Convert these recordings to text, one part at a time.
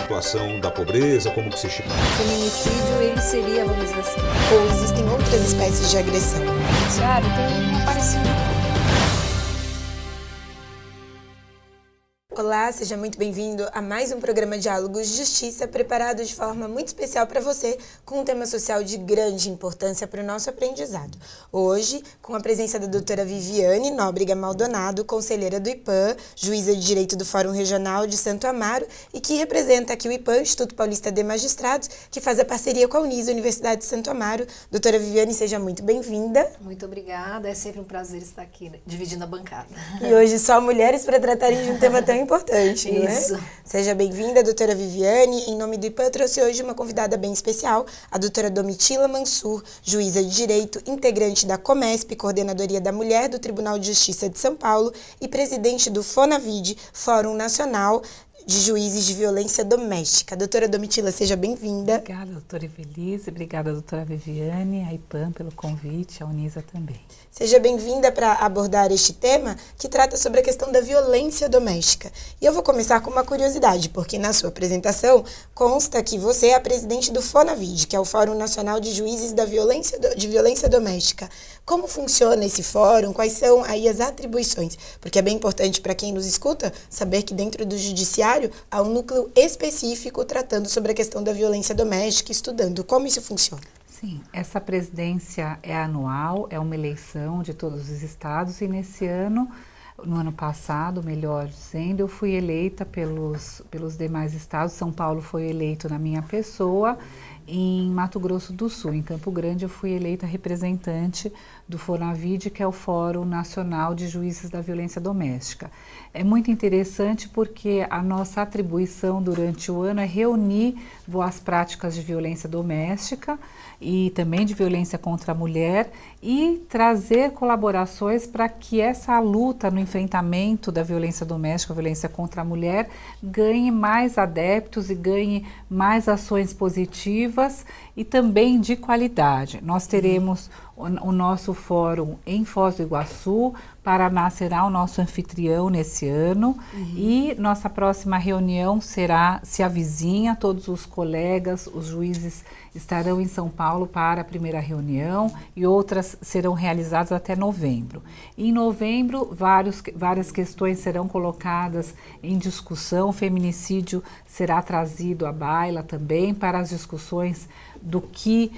situação da pobreza, como que se chama? O feminicídio, ele seria, vamos dizer assim. Ou existem outras espécies de agressão? Judiciário tem um parecido. Olá, seja muito bem-vindo a mais um programa Diálogos de Justiça, preparado de forma muito especial para você, com um tema social de grande importância para o nosso aprendizado. Hoje, com a presença da doutora Viviane Nóbrega Maldonado, conselheira do IPAM, juíza de Direito do Fórum Regional de Santo Amaro e que representa aqui o IPAM, Instituto Paulista de Magistrados, que faz a parceria com a Unis, Universidade de Santo Amaro. Doutora Viviane, seja muito bem-vinda. Muito obrigada, é sempre um prazer estar aqui, dividindo a bancada. E hoje só mulheres para tratarem de um tema tão importante, não é? Isso. Seja bem-vinda, doutora Viviane. Em nome do IPAM, eu trouxe hoje uma convidada bem especial, a doutora Domitila Mansur, juíza de Direito, integrante da Comesp, Coordenadoria da Mulher do Tribunal de Justiça de São Paulo e presidente do FONAVID, Fórum Nacional de Juízes de Violência Doméstica. Doutora Domitila, seja bem-vinda. Obrigada, doutora Evelise. Obrigada, doutora Viviane, a IPAM pelo convite, a Unisa também. Seja bem-vinda para abordar este tema que trata sobre a questão da violência doméstica. E eu vou começar com uma curiosidade, porque na sua apresentação consta que você é a presidente do FONAVID, que é o Fórum Nacional de Juízes de Violência Doméstica. Como funciona esse fórum? Quais são aí as atribuições? Porque é bem importante para quem nos escuta saber que dentro do judiciário há um núcleo específico tratando sobre a questão da violência doméstica, estudando como isso funciona. Sim, essa presidência é anual, é uma eleição de todos os estados e nesse ano, no ano passado, melhor dizendo, eu fui eleita pelos demais estados. São Paulo foi eleito na minha pessoa. Em Mato Grosso do Sul, em Campo Grande, eu fui eleita representante do FONAVID, que é o Fórum Nacional de Juízes da Violência Doméstica. É muito interessante porque a nossa atribuição durante o ano é reunir boas práticas de violência doméstica e também de violência contra a mulher e trazer colaborações para que essa luta no enfrentamento da violência doméstica, a violência contra a mulher, ganhe mais adeptos e ganhe mais ações positivas e também de qualidade. Nós teremos o nosso fórum em Foz do Iguaçu. Paraná será o nosso anfitrião nesse ano e nossa próxima reunião se avizinha, todos os colegas, os juízes estarão em São Paulo para a primeira reunião e outras serão realizadas até novembro. Em novembro, várias questões serão colocadas em discussão, o feminicídio será trazido à baila também para as discussões do que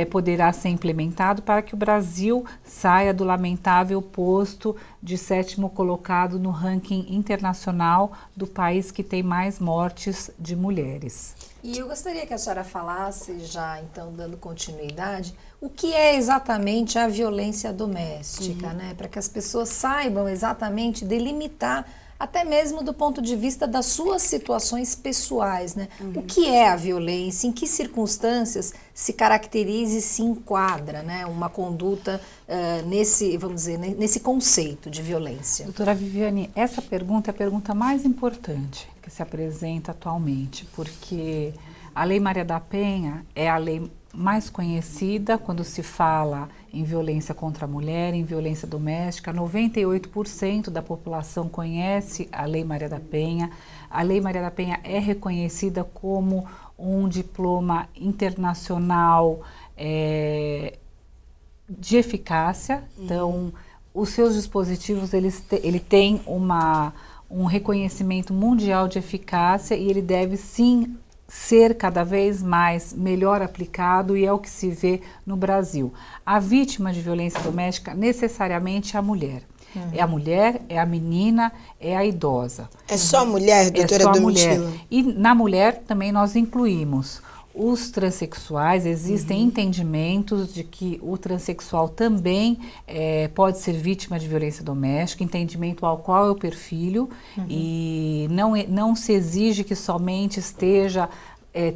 poderá ser implementado para que o Brasil saia do lamentável posto de 7º colocado no ranking internacional do país que tem mais mortes de mulheres. E eu gostaria que a senhora falasse, já então dando continuidade, o que é exatamente a violência doméstica, né? Para que as pessoas saibam exatamente delimitar, até mesmo do ponto de vista das suas situações pessoais, né? O que é a violência, em que circunstâncias se caracteriza e se enquadra, né? Uma conduta nesse conceito de violência. Doutora Viviane, essa pergunta é a pergunta mais importante que se apresenta atualmente, porque a Lei Maria da Penha é a lei mais conhecida quando se fala em violência contra a mulher, em violência doméstica. 98% da população conhece a Lei Maria da Penha. A Lei Maria da Penha é reconhecida como um diploma internacional de eficácia. Então, os seus dispositivos, ele tem um reconhecimento mundial de eficácia e ele deve sim ser cada vez mais melhor aplicado e é o que se vê no Brasil. A vítima de violência doméstica necessariamente é a mulher. É a mulher, é a menina, é a idosa. É só a mulher, doutora Domitila? E na mulher também nós incluímos os transexuais. Existem entendimentos de que o transexual também pode ser vítima de violência doméstica, entendimento ao qual eu perfilho, e não se exige que somente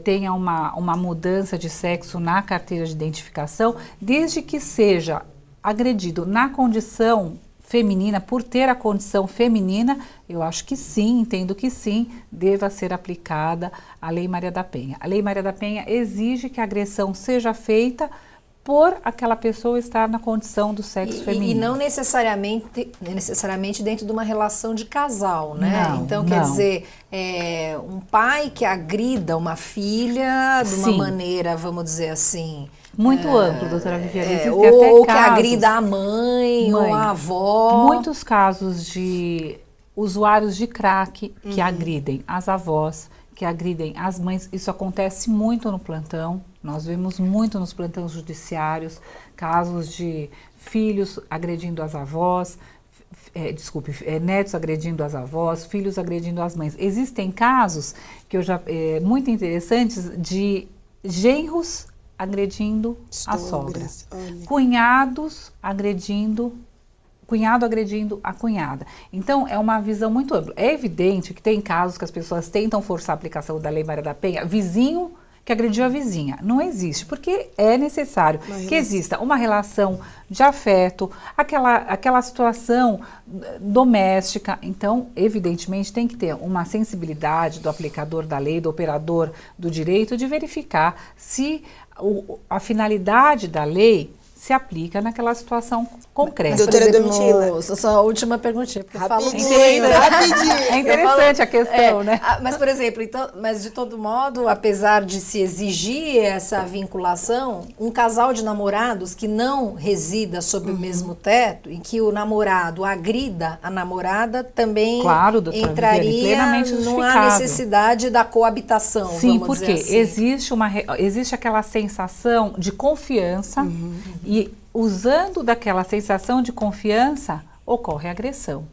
tenha uma mudança de sexo na carteira de identificação, desde que seja agredido na condição feminina, por ter a condição feminina, eu acho que sim, entendo que sim, deva ser aplicada a Lei Maria da Penha. A Lei Maria da Penha exige que a agressão seja feita por aquela pessoa estar na condição do sexo feminino. E não necessariamente dentro de uma relação de casal, né? Não, então, quer não. dizer, um pai que agrida uma filha de uma Sim. maneira, vamos dizer assim... Muito amplo, doutora Viviane. Existem ou até que casos, agrida a mãe ou a avó. muitos casos de usuários de crack que agridem as avós, que agridem as mães. Isso acontece muito no plantão. Nós vemos muito nos plantões judiciários casos de filhos agredindo as avós, netos agredindo as avós, filhos agredindo as mães. Existem casos que muito interessantes de genros agredindo as sogras, cunhado agredindo a cunhada. Então, é uma visão muito ampla. É evidente que tem casos que as pessoas tentam forçar a aplicação da Lei Maria da Penha, vizinho que agrediu a vizinha. Não existe, porque é necessário que exista uma relação de afeto, aquela situação doméstica. Então, evidentemente, tem que ter uma sensibilidade do aplicador da lei, do operador do direito, de verificar se a finalidade da lei se aplica naquela situação concreta. Doutora Domitila. Só a última perguntinha, porque eu falo Rapidinho. É interessante a questão, né? Mas, por exemplo, então, mas de todo modo, apesar de se exigir essa vinculação, um casal de namorados que não resida sob o mesmo teto, em que o namorado agrida a namorada, também Claro, doutora Viviane, entraria, plenamente não há justificável. necessidade da coabitação, Sim, vamos porque dizer assim. existe aquela sensação de confiança e usando daquela sensação de confiança ocorre a agressão.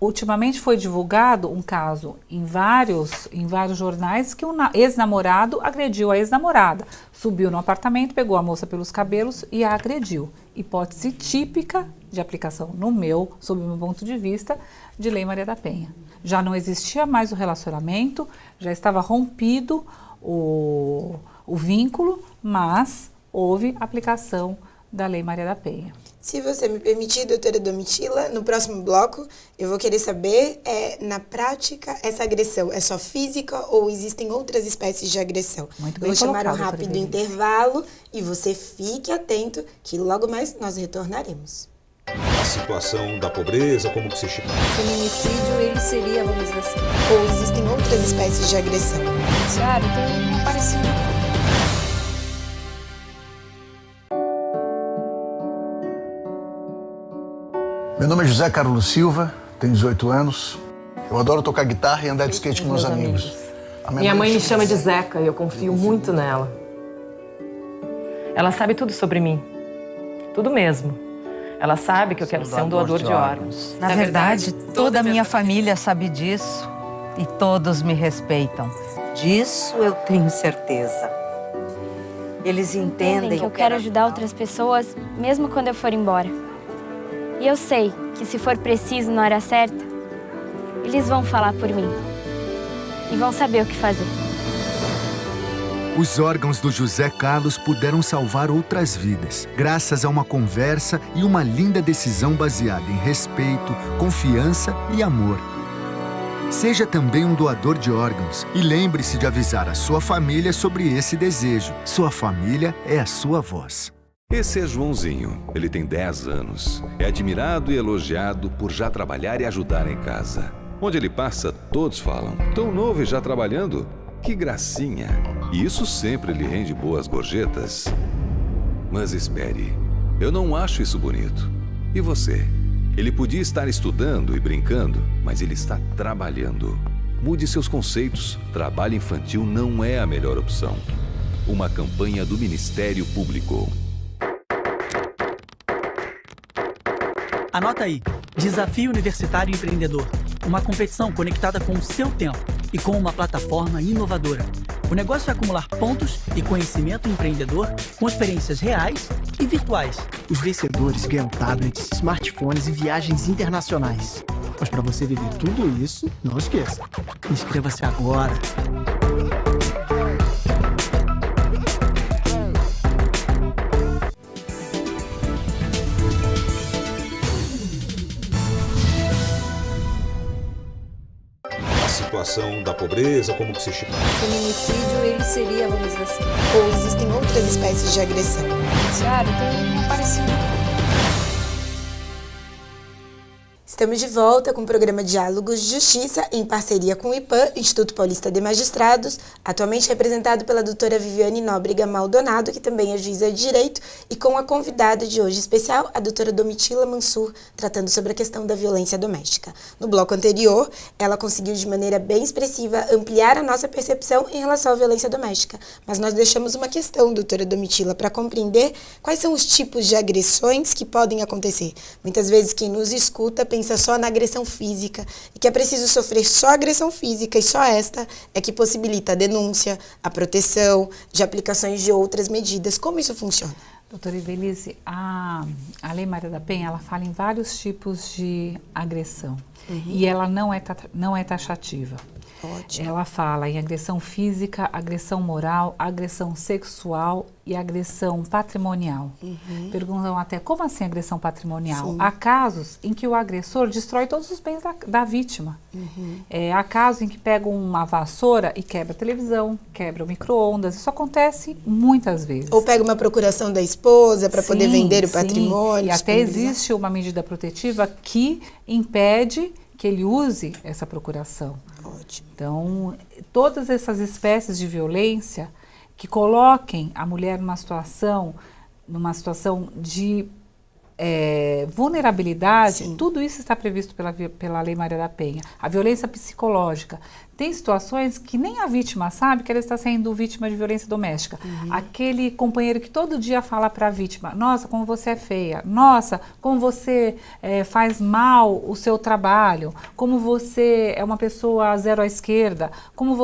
Ultimamente foi divulgado um caso em vários jornais que um ex-namorado agrediu a ex-namorada. Subiu no apartamento, pegou a moça pelos cabelos e a agrediu. Hipótese típica de aplicação sob o meu ponto de vista, de Lei Maria da Penha. Já não existia mais o relacionamento, já estava rompido o vínculo, mas houve aplicação da Lei Maria da Penha. Se você me permitir, doutora Domitila, no próximo bloco eu vou querer saber, na prática, essa agressão é só física ou existem outras espécies de agressão? Muito Eu bem vou chamar um colocado, rápido doutora Denise. intervalo e você fique atento que logo mais nós retornaremos. A situação da pobreza, como que se estima. Feminicídio, ele seria, vamos dizer assim, Ou existem outras espécies de agressão? judiciário, então não apareceu. Meu nome é José Carlos Silva, tenho 18 anos. Eu adoro tocar guitarra e andar de skate com meus amigos. A Minha mãe me chama de Zeca e eu confio muito nela. Ela sabe tudo sobre mim. Tudo mesmo. Ela sabe que eu quero ser um doador de órgãos. Na verdade, toda a minha família sabe disso e todos me respeitam. Disso eu tenho certeza. Eles entendem que eu quero ajudar outras pessoas, mesmo quando eu for embora. E eu sei que se for preciso na hora certa, eles vão falar por mim. E vão saber o que fazer. Os órgãos do José Carlos puderam salvar outras vidas, graças a uma conversa e uma linda decisão baseada em respeito, confiança e amor. Seja também um doador de órgãos e lembre-se de avisar a sua família sobre esse desejo. Sua família é a sua voz. Esse é Joãozinho. Ele tem 10 anos. É admirado e elogiado por já trabalhar e ajudar em casa. Onde ele passa, todos falam: tão novo e já trabalhando? Que gracinha! E isso sempre lhe rende boas gorjetas. Mas espere, eu não acho isso bonito. E você? Ele podia estar estudando e brincando, mas ele está trabalhando. Mude seus conceitos. Trabalho infantil não é a melhor opção. Uma campanha do Ministério Público. Anota aí, Desafio Universitário Empreendedor. Uma competição conectada com o seu tempo e com uma plataforma inovadora. O negócio é acumular pontos e conhecimento empreendedor com experiências reais e virtuais. Os vencedores ganham tablets, smartphones e viagens internacionais. Mas para você viver tudo isso, não esqueça. Inscreva-se agora. situação da pobreza, como que se chipa? O feminicídio, ele seria, vamos dizer assim, Ou existem outras espécies de agressão? judiciário, tem um parecido. Estamos de volta com o programa Diálogos de Justiça, em parceria com o IPAM, Instituto Paulista de Magistrados, atualmente representado pela doutora Viviane Nóbrega Maldonado, que também é juíza de direito, e com a convidada de hoje especial, a doutora Domitila Mansur, tratando sobre a questão da violência doméstica. No bloco anterior, ela conseguiu de maneira bem expressiva ampliar a nossa percepção em relação à violência doméstica, mas nós deixamos uma questão, doutora Domitila, para compreender quais são os tipos de agressões que podem acontecer. Muitas vezes quem nos escuta pensa só na agressão física e que é preciso sofrer só agressão física e só esta é que possibilita a denúncia, a proteção, de aplicações de outras medidas. Como isso funciona? Doutora Ivelisse, a Lei Maria da Penha, ela fala em vários tipos de agressão e ela não é taxativa. Ótimo. Ela fala em agressão física, agressão moral, agressão sexual e agressão patrimonial. Perguntam até, como assim agressão patrimonial? Sim. Há casos em que o agressor destrói todos os bens da vítima. Há casos em que pega uma vassoura e quebra a televisão, quebra o micro-ondas. Isso acontece muitas vezes. Ou pega uma procuração da esposa para poder vender o patrimônio. E até existe uma medida protetiva que impede que ele use essa procuração. Ótimo. Então, todas essas espécies de violência que coloquem a mulher numa situação de vulnerabilidade, Sim. tudo isso está previsto pela Lei Maria da Penha. A violência psicológica. Tem situações que nem a vítima sabe que ela está sendo vítima de violência doméstica. Aquele companheiro que todo dia fala para a vítima, nossa, como você é feia, nossa, como você faz mal o seu trabalho, como você é uma pessoa zero à esquerda, como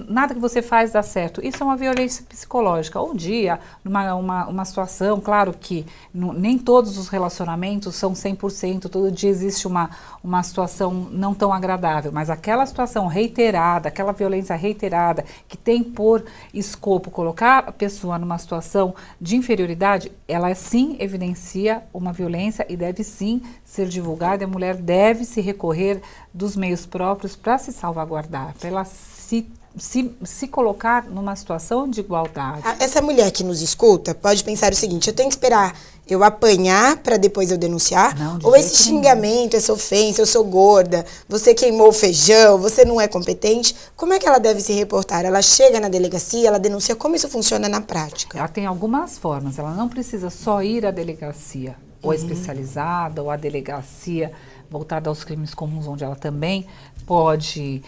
nada que você faz dá certo. Isso é uma violência psicológica. Um dia, uma situação, claro que nem todos os relacionamentos são 100%, todo dia existe uma situação não tão agradável, mas aquela situação reiterada, aquela violência reiterada que tem por escopo colocar a pessoa numa situação de inferioridade, ela sim evidencia uma violência e deve sim ser divulgada, e a mulher deve se recorrer dos meios próprios para se salvaguardar, para ela se colocar numa situação de igualdade. Essa mulher que nos escuta pode pensar o seguinte, eu tenho que esperar eu apanhar para depois eu denunciar? Não, ou esse xingamento, essa ofensa, eu sou gorda, você queimou o feijão, você não é competente, como é que ela deve se reportar? Ela chega na delegacia, ela denuncia, como isso funciona na prática? Ela tem algumas formas, ela não precisa só ir à delegacia, ou especializada, ou à delegacia voltada aos crimes comuns, onde ela também pode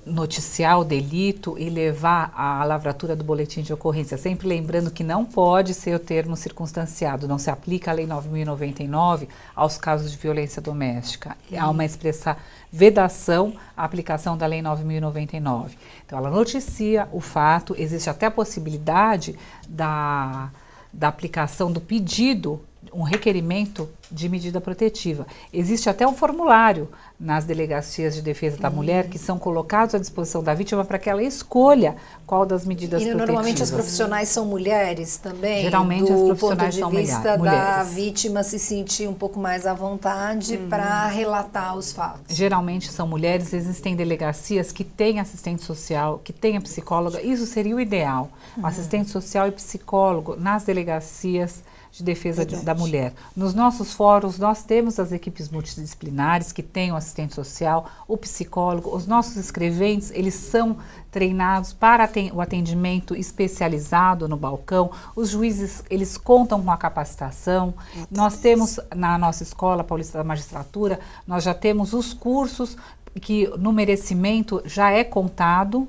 noticiar o delito e levar à lavratura do boletim de ocorrência, sempre lembrando que não pode ser o termo circunstanciado, não se aplica a Lei 9.099 aos casos de violência doméstica. Há uma expressa vedação à aplicação da Lei 9.099. Então, ela noticia o fato, existe até a possibilidade da aplicação do pedido, um requerimento de medida protetiva. Existe até um formulário nas delegacias de defesa da mulher que são colocados à disposição da vítima para que ela escolha qual das medidas protetivas. Normalmente as profissionais são mulheres também? Geralmente as profissionais são mulheres. Do ponto de vista da vítima se sentir um pouco mais à vontade para relatar os fatos. Geralmente são mulheres, existem delegacias que têm assistente social, que têm a psicóloga, isso seria o ideal. Um assistente social e psicólogo nas delegacias de defesa da mulher. Nos nossos fóruns, nós temos as equipes multidisciplinares que têm o assistente social, o psicólogo, os nossos escreventes, eles são treinados para o atendimento especializado no balcão, os juízes, eles contam com a capacitação, nós temos na nossa Escola Paulista da Magistratura, nós já temos os cursos que no merecimento já é contado,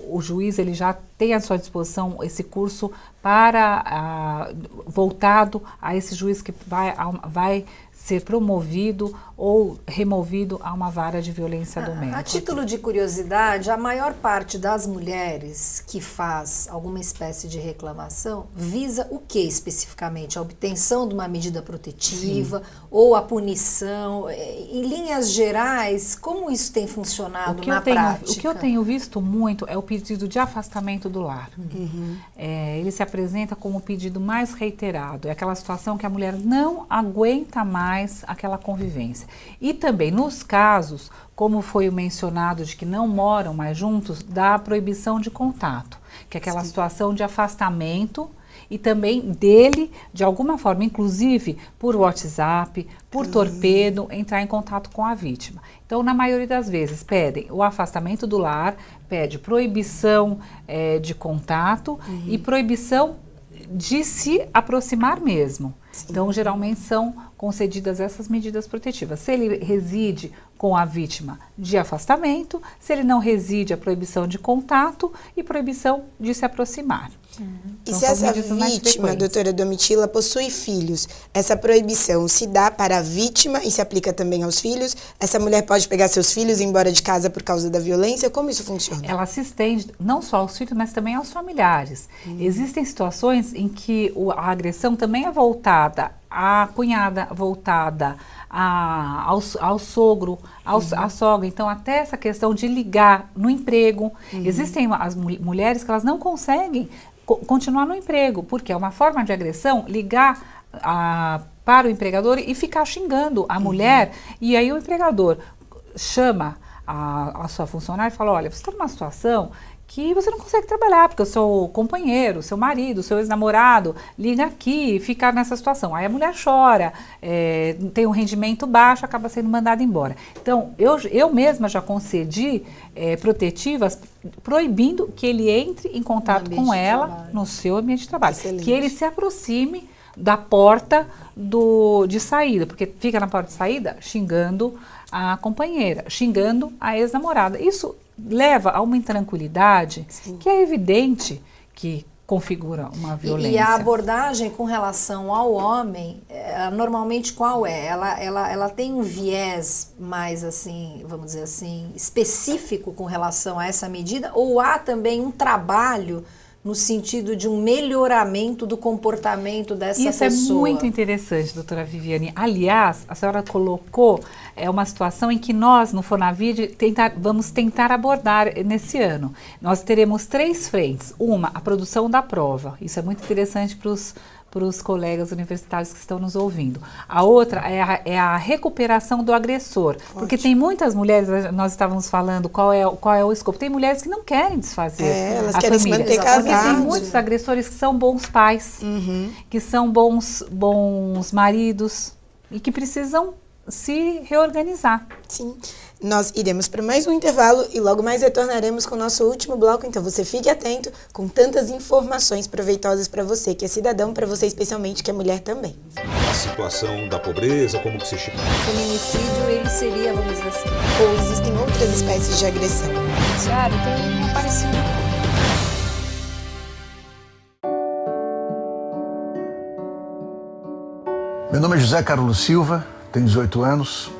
o juiz ele já tem à sua disposição esse curso voltado a esse juiz que vai ser promovido ou removido a uma vara de violência doméstica. A título de curiosidade, a maior parte das mulheres que faz alguma espécie de reclamação visa o que especificamente? A obtenção de uma medida protetiva ou a punição? Em linhas gerais, como isso tem funcionado na prática? O que eu tenho visto muito é o pedido de afastamento do lar. Ele se apresenta como o pedido mais reiterado. É aquela situação que a mulher não aguenta mais aquela convivência. E também, nos casos, como foi o mencionado de que não moram mais juntos, da proibição de contato, que é aquela situação de afastamento e também dele, de alguma forma, inclusive por WhatsApp, por torpedo, entrar em contato com a vítima. Então, na maioria das vezes, pedem o afastamento do lar, pede proibição de contato e proibição de se aproximar mesmo. Então, geralmente são concedidas essas medidas protetivas. Se ele reside com a vítima, de afastamento; se ele não reside, a proibição de contato e proibição de se aproximar. E se essa vítima, doutora Domitila, possui filhos, essa proibição se dá para a vítima e se aplica também aos filhos? Essa mulher pode pegar seus filhos e ir embora de casa por causa da violência? Como isso funciona? Ela se estende não só aos filhos, mas também aos familiares. Existem situações em que a agressão também é voltada à cunhada, voltada ao sogro, à sogra. Então, até essa questão de ligar no emprego. Existem as mulheres que elas não conseguem continuar no emprego, porque é uma forma de agressão ligar para o empregador e ficar xingando a mulher. E aí o empregador chama a sua funcionária e fala: olha, você está numa situação que você não consegue trabalhar, porque o seu companheiro, o seu marido, o seu ex-namorado liga aqui e fica nessa situação. Aí a mulher chora, tem um rendimento baixo, acaba sendo mandada embora. Então, eu mesma já concedi protetivas proibindo que ele entre em contato com ela no seu ambiente de trabalho. Excelente. Que ele se aproxime da porta de saída, porque fica na porta de saída xingando a companheira, xingando a ex-namorada. Isso leva a uma intranquilidade que é evidente que configura uma violência. E a abordagem com relação ao homem, normalmente qual é? Ela tem um viés mais, assim, vamos dizer assim, específico com relação a essa medida, ou há também um trabalho no sentido de um melhoramento do comportamento dessa pessoa? Isso é muito interessante, doutora Viviane. Aliás, a senhora colocou uma situação em que nós, no Fonavide, vamos tentar abordar nesse ano. Nós teremos 3 frentes. Uma, a produção da prova. Isso é muito interessante para os colegas universitários que estão nos ouvindo. A outra é a recuperação do agressor. Ótimo. Porque tem muitas mulheres, nós estávamos falando qual é o escopo, tem mulheres que não querem desfazer elas a querem família. Se manter casadas. Tem muitos agressores que são bons pais, que são bons maridos e que precisam se reorganizar. Sim. Nós iremos para mais um intervalo e logo mais retornaremos com o nosso último bloco, então você fique atento com tantas informações proveitosas para você, que é cidadão, para você especialmente, que é mulher também. A situação da pobreza, como que se estima? O feminicídio, ele seria, vamos dizer assim... Ou existem outras espécies de agressão? Claro, tem um parecido. Meu nome é José Carlos Silva, tenho 18 anos.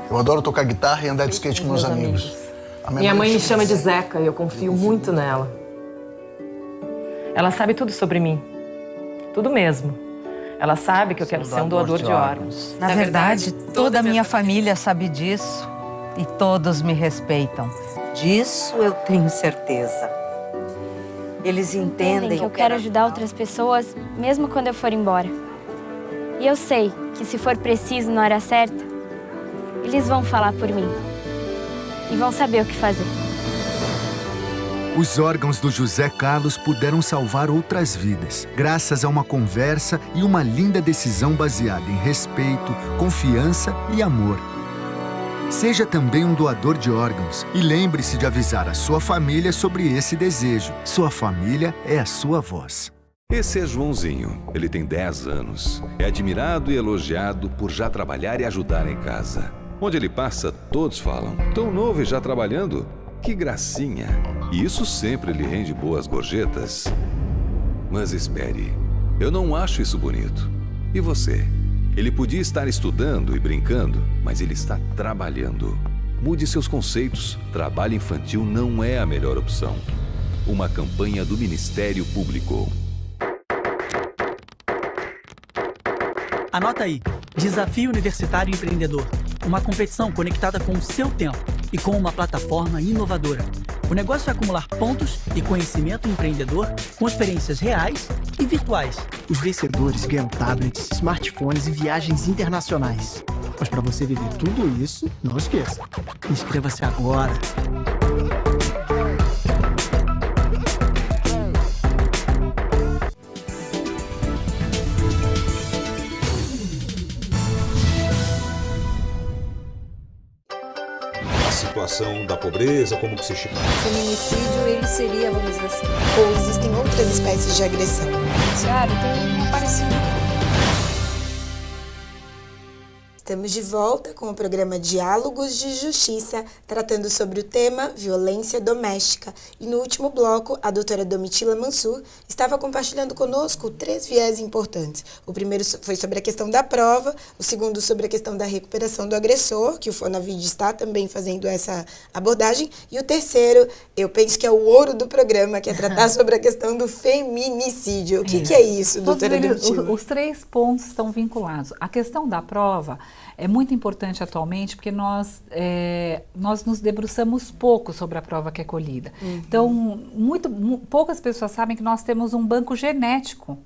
Eu adoro tocar guitarra e andar de skate com meus amigos. Minha mãe me chama de Zeca e eu confio muito nela. Ela sabe tudo sobre mim. Tudo mesmo. Ela sabe que eu quero ser um doador de órgãos. Na verdade, toda a minha família sabe disso e todos me respeitam. Disso eu tenho certeza. Eles entendem que eu quero ajudar outras pessoas, mesmo quando eu for embora. E eu sei que se for preciso na hora certa, eles vão falar por mim e vão saber o que fazer. Os órgãos do José Carlos puderam salvar outras vidas, graças a uma conversa e uma linda decisão baseada em respeito, confiança e amor. Seja também um doador de órgãos e lembre-se de avisar a sua família sobre esse desejo. Sua família é a sua voz. Esse é Joãozinho. Ele tem 10 anos. É admirado e elogiado por já trabalhar e ajudar em casa. Onde ele passa, todos falam: tão novo e já trabalhando? Que gracinha! E isso sempre lhe rende boas gorjetas. Mas espere, eu não acho isso bonito. E você? Ele podia estar estudando e brincando, mas ele está trabalhando. Mude seus conceitos. Trabalho infantil não é a melhor opção. Uma campanha do Ministério Público. Anota aí, Desafio Universitário Empreendedor. Uma competição conectada com o seu tempo e com uma plataforma inovadora. O negócio é acumular pontos e conhecimento empreendedor com experiências reais e virtuais. Os vencedores ganham tablets, smartphones e viagens internacionais. Mas para você viver tudo isso, não esqueça. Inscreva-se agora. A situação da pobreza, como que se chipa? O feminicídio, ele seria, vamos dizer assim, Ou existem outras espécies de agressão? Tiago, tem um parecido. Estamos de volta com o programa Diálogos de Justiça, tratando sobre o tema violência doméstica. E no último bloco, a doutora Domitila Mansur estava compartilhando conosco 3 viés importantes. O primeiro foi sobre a questão da prova, o segundo sobre a questão da recuperação do agressor, que o Fonavid está também fazendo essa abordagem, e o terceiro, eu penso que é o ouro do programa, que é tratar sobre a questão do feminicídio. O que é isso, doutora Domitila? Os 3 pontos estão vinculados. A questão da prova é muito importante atualmente porque nós nos debruçamos pouco sobre a prova que é colhida. Então, poucas pessoas sabem que nós temos um banco genético.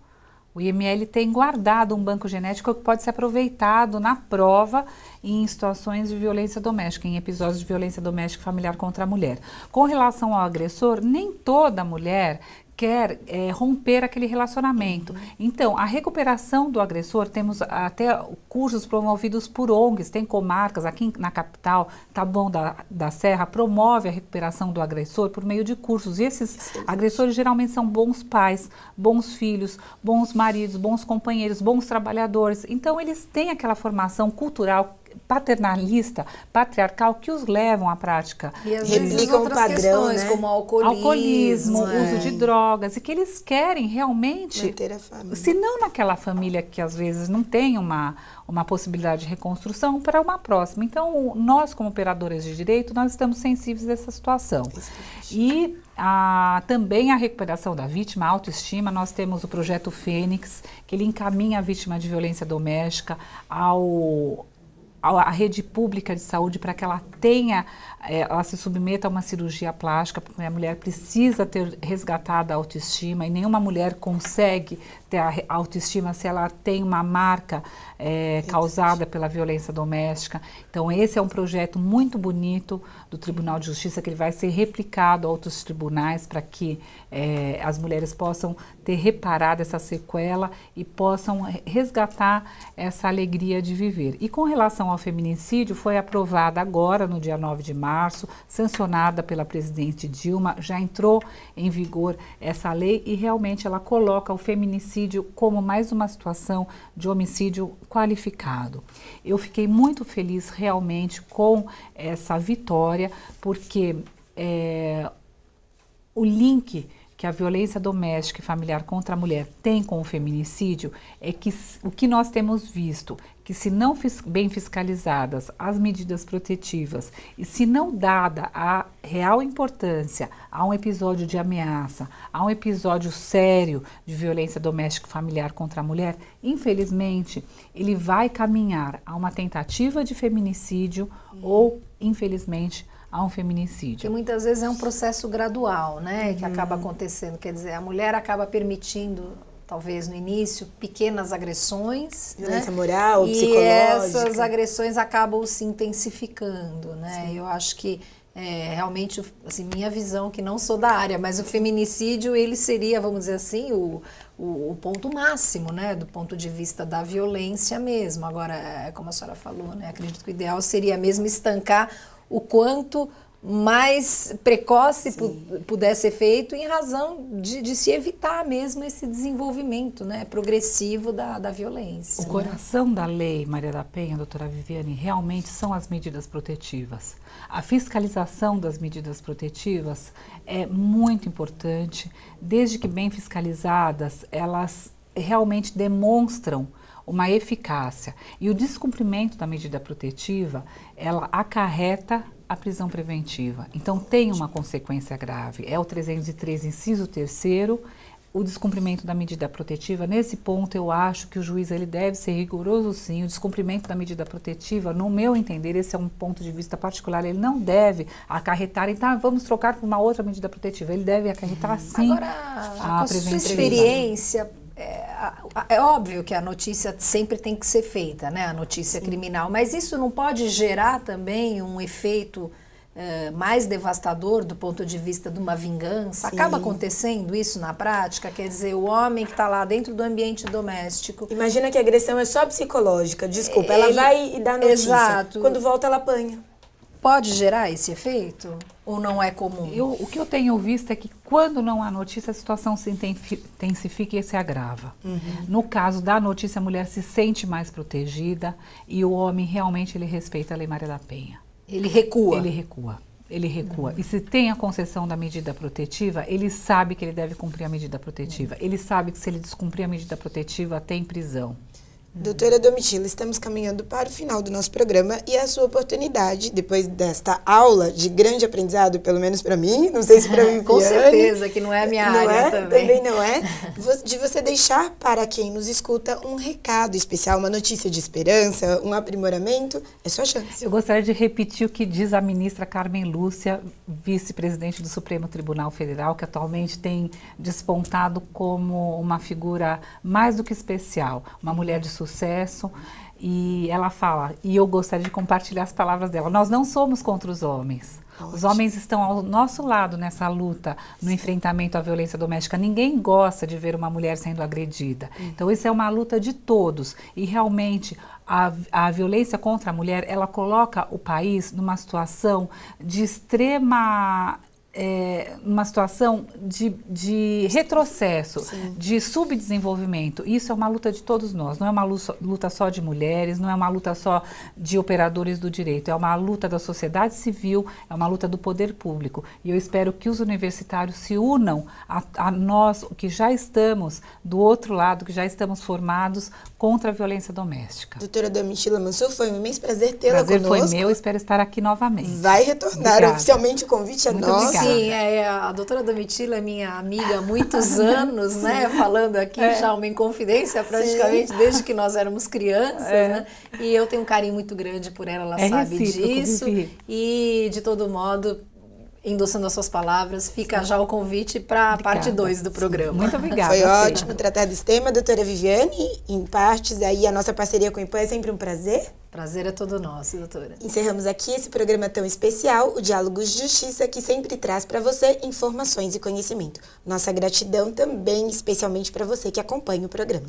O IML tem guardado um banco genético que pode ser aproveitado na prova em situações de violência doméstica, em episódios de violência doméstica familiar contra a mulher. Com relação ao agressor, nem toda mulher quer romper aquele relacionamento. Então, a recuperação do agressor, temos até cursos promovidos por ONGs, tem comarcas, aqui na capital, Taboão da Serra, promove a recuperação do agressor por meio de cursos. E esses agressores geralmente são bons pais, bons filhos, bons maridos, bons companheiros, bons trabalhadores. Então, eles têm aquela formação cultural paternalista, patriarcal, que os levam à prática. E às vezes outras padrão, questões, né? Como alcoolismo, uso de drogas, e que eles querem realmente manter a família. Se não naquela família que às vezes não tem uma possibilidade de reconstrução, para uma próxima. Então, nós como operadoras de direito, nós estamos sensíveis a essa situação. E também a recuperação da vítima, a autoestima, nós temos o projeto Fênix, que ele encaminha a vítima de violência doméstica à rede pública de saúde para que ela ela se submeta a uma cirurgia plástica, porque a mulher precisa ter resgatado a autoestima, e nenhuma mulher consegue ter a autoestima se ela tem uma marca causada pela violência doméstica. Então, esse é um projeto muito bonito do Tribunal de Justiça, que ele vai ser replicado a outros tribunais para que as mulheres possam ter reparado essa sequela e possam resgatar essa alegria de viver. E com relação ao feminicídio, foi aprovada agora, no dia 9 de março, sancionada pela presidente Dilma, já entrou em vigor essa lei e realmente ela coloca o feminicídio como mais uma situação de homicídio qualificado. Eu fiquei muito feliz realmente com essa vitória, porque o link que a violência doméstica e familiar contra a mulher tem com o feminicídio é que o que nós temos visto, que se não bem fiscalizadas as medidas protetivas e se não dada a real importância a um episódio de ameaça, a um episódio sério de violência doméstica e familiar contra a mulher, infelizmente, ele vai caminhar a uma tentativa de feminicídio ou, infelizmente, a um feminicídio. Que muitas vezes é um processo gradual, né, que acaba acontecendo. Quer dizer, a mulher acaba permitindo, talvez no início, pequenas agressões, violência, né? moral, psicológica. E essas agressões acabam se intensificando, né? Eu acho que realmente, assim, minha visão, que não sou da área, mas o feminicídio, ele seria, vamos dizer assim, o ponto máximo, né, do ponto de vista da violência mesmo. Agora, como a senhora falou, né, acredito que o ideal seria mesmo estancar o quanto mais precoce puder ser feito, em razão de se evitar mesmo esse desenvolvimento, né, progressivo da violência. O coração da lei, Maria da Penha, doutora Viviane, realmente são as medidas protetivas. A fiscalização das medidas protetivas é muito importante, desde que bem fiscalizadas, elas realmente demonstram uma eficácia. E o descumprimento da medida protetiva, ela acarreta a prisão preventiva. Então, tem uma consequência grave. É o 303, inciso 3º, o descumprimento da medida protetiva, nesse ponto eu acho que o juiz ele deve ser rigoroso sim. O descumprimento da medida protetiva, no meu entender, esse é um ponto de vista particular, ele não deve acarretar, então vamos trocar por uma outra medida protetiva. Ele deve acarretar sim Agora, a com a sua experiência, é óbvio que a notícia sempre tem que ser feita, né? A notícia criminal, mas isso não pode gerar também um efeito mais devastador do ponto de vista de uma vingança? Sim. Acaba acontecendo isso na prática? Quer dizer, o homem que está lá dentro do ambiente doméstico... Imagina que a agressão é só psicológica, desculpa, ela vai e dá notícia. Exato. Quando volta, ela apanha. Pode gerar esse efeito? Ou não é comum? O que eu tenho visto é que quando não há notícia, a situação se intensifica e se agrava. No caso da notícia, a mulher se sente mais protegida e o homem realmente ele respeita a Lei Maria da Penha. Ele recua. Ele recua. E se tem a concessão da medida protetiva, ele sabe que ele deve cumprir a medida protetiva. Ele sabe que se ele descumprir a medida protetiva, tem prisão. Doutora Domitila, estamos caminhando para o final do nosso programa e a sua oportunidade, depois desta aula de grande aprendizado, pelo menos para mim, não sei se para mim, Com certeza, que não é a minha área também. Também não é. De você deixar para quem nos escuta um recado especial, uma notícia de esperança, um aprimoramento, é sua chance. Eu gostaria de repetir o que diz a ministra Carmen Lúcia, vice-presidente do Supremo Tribunal Federal, que atualmente tem despontado como uma figura mais do que especial, uma mulher de sucesso, e ela fala, e eu gostaria de compartilhar as palavras dela, nós não somos contra os homens. Os homens estão ao nosso lado nessa luta, no enfrentamento à violência doméstica. Ninguém gosta de ver uma mulher sendo agredida. Então, isso é uma luta de todos. E, realmente, a violência contra a mulher, ela coloca o país numa situação de extrema... uma situação de retrocesso, de subdesenvolvimento. Isso é uma luta de todos nós, não é uma luta só de mulheres, não é uma luta só de operadores do direito, é uma luta da sociedade civil, é uma luta do poder público. E eu espero que os universitários se unam a nós, que já estamos do outro lado, que já estamos formados contra a violência doméstica. Doutora Domitila Mansur, foi um imenso prazer tê-la conosco. Prazer foi meu, espero estar aqui novamente. Vai retornar. Obrigada. Oficialmente o convite é nosso. Sim, a doutora Domitila é minha amiga há muitos anos, né? Falando aqui já uma inconfidência praticamente desde que nós éramos crianças, né? E eu tenho um carinho muito grande por ela sabe disso. E, de todo modo, endossando as suas palavras, fica já o convite para a parte 2 do programa. Muito obrigada. Foi ótimo tratar desse tema, doutora Viviane, em partes, aí a nossa parceria com o IPAN é sempre um prazer. Prazer é todo nosso, doutora. Encerramos aqui esse programa tão especial, o Diálogos de Justiça, que sempre traz para você informações e conhecimento. Nossa gratidão também, especialmente para você que acompanha o programa.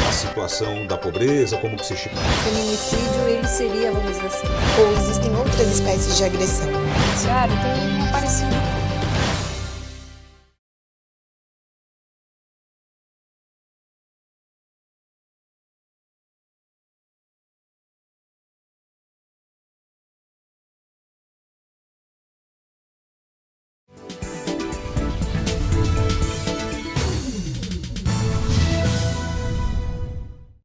A situação da pobreza, como que se estima? O feminicídio, ele seria, vamos dizer assim... Ou existem outras espécies de agressão? Então, não apareceu